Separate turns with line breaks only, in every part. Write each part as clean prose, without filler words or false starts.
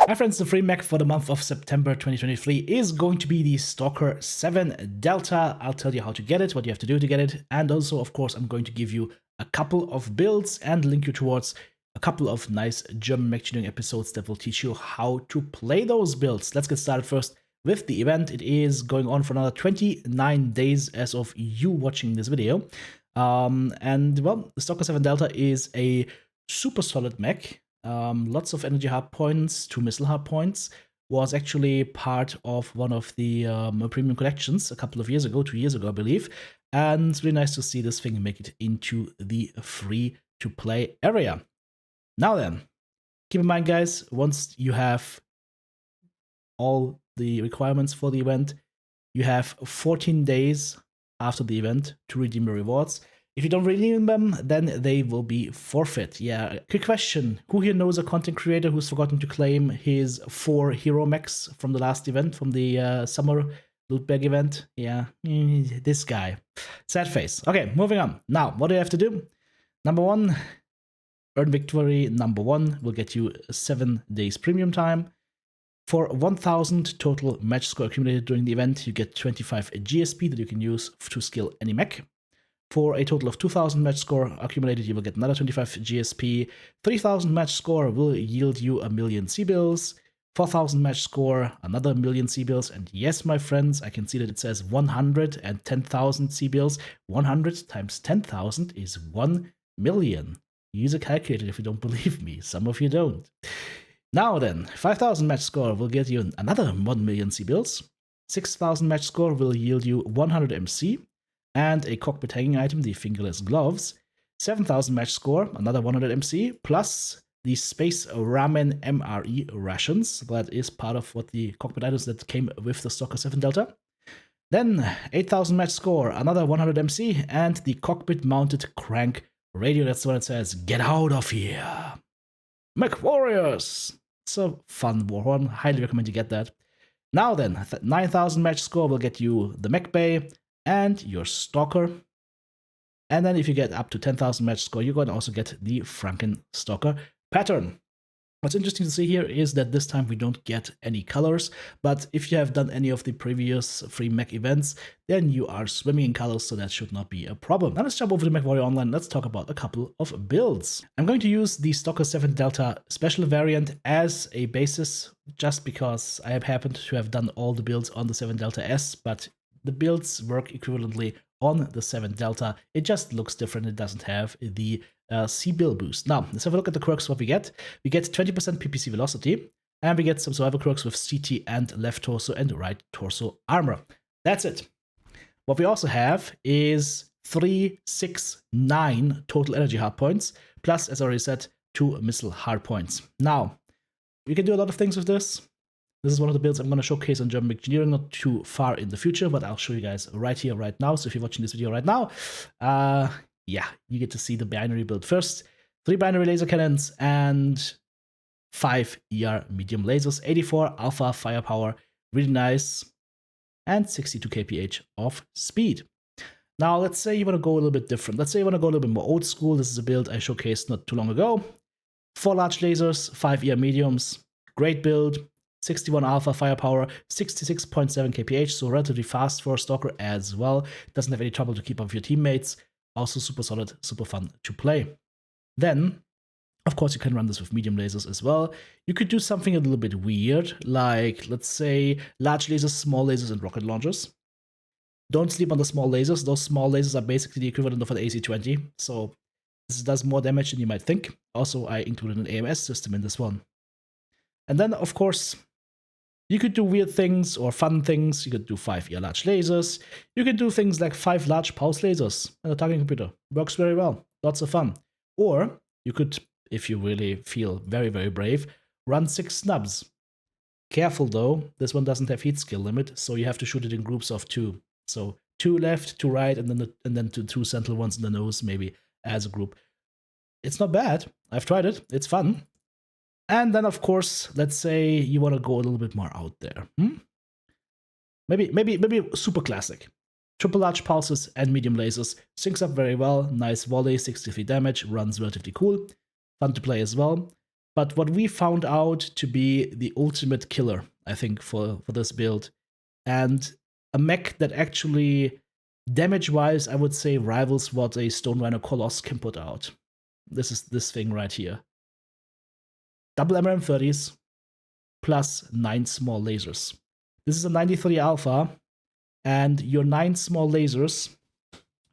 My friends, the free mech for the month of September 2023 is going to be the Stalker 7 Delta. I'll tell you how to get it, what you have to do to get it, and also, of course, I'm going to give you a couple of builds and link you towards a couple of nice German mech tuning episodes that will teach you how to play those builds. Let's get started first with the event. It is going on for another 29 days as of you watching this video. And well, the Stalker 7 Delta is a super solid mech. Lots of energy hard points, 2 missile hard points, was actually part of one of the premium collections a couple of years ago, 2 years ago, I believe. And it's really nice to see this thing make it into the free-to-play area. Now then, keep in mind, guys, once you have all the requirements for the event, you have 14 days after the event to redeem your rewards. If you don't redeem them, then they will be forfeit. Yeah, quick question. Who here knows a content creator who's forgotten to claim his 4 hero mechs from the last event, from the summer loot bag event? Yeah, this guy. Sad face. Okay, moving on. Now, what do you have to do? Number 1, earn victory. Number 1 will get you 7 days premium time. For 1000 total match score accumulated during the event, you get 25 GSP that you can use to skill any mech. For a total of 2000 match score accumulated, you will get another 25 GSP. 3000 match score will yield you a million C-bills. 4000 match score, another million C-bills. And yes, my friends, I can see that it says 110,000 C-bills. 100 times 10,000 is 1 million. Use a calculator if you don't believe me. Some of you don't. Now then, 5000 match score will get you another 1 million C-bills. 6000 match score will yield you 100 MC. And a cockpit hanging item, the fingerless gloves. 7000 match score, another 100 MC, plus the Space Ramen MRE rations. That is part of what the cockpit items that came with the Stalker 7 Delta. Then 8000 match score, another 100 MC, and the cockpit mounted crank radio. That's the one that says, "Get out of here!" Mechwarriors! It's a fun warhorn. Highly recommend you get that. Now then, 9000 match score will get you the mech bay and your Stalker. And then if you get up to 10,000 match score, you're going to also get the Franken Stalker pattern. What's interesting to see here is that this time we don't get any colors, but if you have done any of the previous free mech events, then you are swimming in colors, so that should not be a problem. Now let's jump over to Mechwarrior Online. Let's talk about a couple of builds. I'm going to use the Stalker 7 Delta special variant as a basis, just because I have happened to have done all the builds on the 7 Delta S, but the builds work equivalently on the 7 Delta. It just looks different. It doesn't have the C-bill boost. Now, let's have a look at the quirks. What we get 20% PPC velocity, and we get some survival quirks with CT and left torso and right torso armor. That's it. What we also have is 3, 6, 9 total energy hard points, plus, as I already said, 2 missile hard points. Now, we can do a lot of things with this. This is one of the builds I'm going to showcase on German Engineering not too far in the future, but I'll show you guys right here, right now. So if you're watching this video right now, yeah, you get to see the binary build first. 3 binary laser cannons and 5 ER medium lasers, 84 alpha firepower, really nice, and 62 kph of speed. Now, let's say you want to go a little bit different. Let's say you want to go a little bit more old school. This is a build I showcased not too long ago. 4 large lasers, 5 ER mediums, great build. 61 alpha firepower, 66.7 kph, so relatively fast for a Stalker as well. Doesn't have any trouble to keep up with your teammates. Also super solid, super fun to play. Then, of course, you can run this with medium lasers as well. You could do something a little bit weird, like, let's say, large lasers, small lasers, and rocket launchers. Don't sleep on the small lasers. Those small lasers are basically the equivalent of an AC-20, so this does more damage than you might think. Also, I included an AMS system in this one. And then, of course, you could do weird things or fun things. You could do 5 ER large lasers. You could do things like 5 large pulse lasers and a targeting computer. Works very well. Lots of fun. Or you could, if you really feel very, very brave, run 6 snubs. Careful though, this one doesn't have heat skill limit, so you have to shoot it in groups of 2. So 2 left, 2 right, and then 2 central ones in the nose, maybe as a group. It's not bad. I've tried it. It's fun. And then, of course, let's say you want to go a little bit more out there. Maybe super classic. Triple large pulses and medium lasers. Syncs up very well. Nice volley, 63 damage. Runs relatively cool. Fun to play as well. But what we found out to be the ultimate killer, I think, for this build, and a mech that actually, damage-wise, I would say rivals what a Stone Rhino Coloss can put out. This is this thing right here. Double MRM30s plus 9 small lasers. This is a 93 alpha, and your 9 small lasers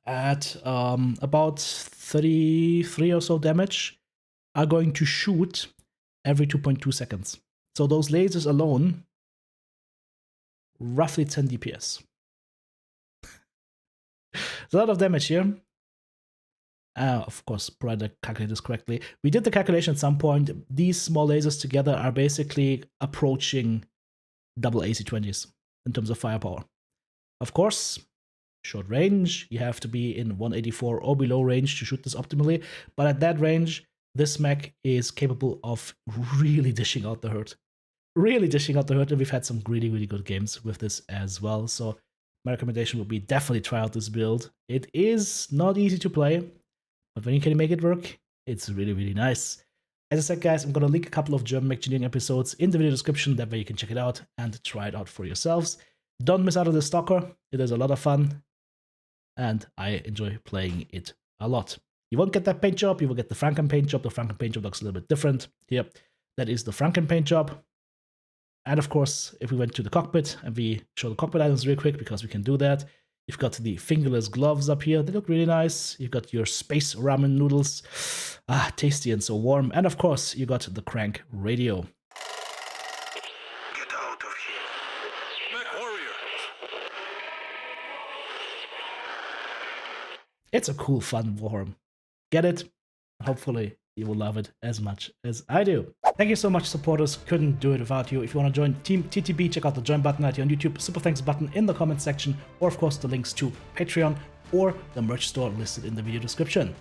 at about 33 or so damage are going to shoot every 2.2 seconds. So those lasers alone, roughly 10 DPS. There's a lot of damage here. Of course, provide the calculators correctly. We did the calculation at some point. These small lasers together are basically approaching double AC-20s in terms of firepower. Of course, short range, you have to be in 184 or below range to shoot this optimally, but at that range, this mech is capable of really dishing out the hurt. Really dishing out the hurt, and we've had some really, really good games with this as well. So my recommendation would be definitely try out this build. It is not easy to play, but when you can make it work, it's really, really nice. As I said, guys, I'm going to link a couple of German mech engineering episodes in the video description. That way you can check it out and try it out for yourselves. Don't miss out on the Stalker. It is a lot of fun, and I enjoy playing it a lot. You won't get that paint job. You will get the Franken paint job. The Franken paint job looks a little bit different. Here, that is the Franken paint job. And of course, if we went to the cockpit and we show the cockpit items real quick, because we can do that, you've got the fingerless gloves up here. They look really nice. You've got your space ramen noodles. Tasty and so warm. And of course, you got the crank radio.
Get out of here. Mechwarrior.
It's a cool, fun Warhorn. Get it? Hopefully, you will love it as much as I do. Thank you so much, supporters. Couldn't do it without you. If you want to join Team TTB, check out the join button right here on YouTube, super thanks button in the comment section, or of course the links to Patreon or the merch store listed in the video description.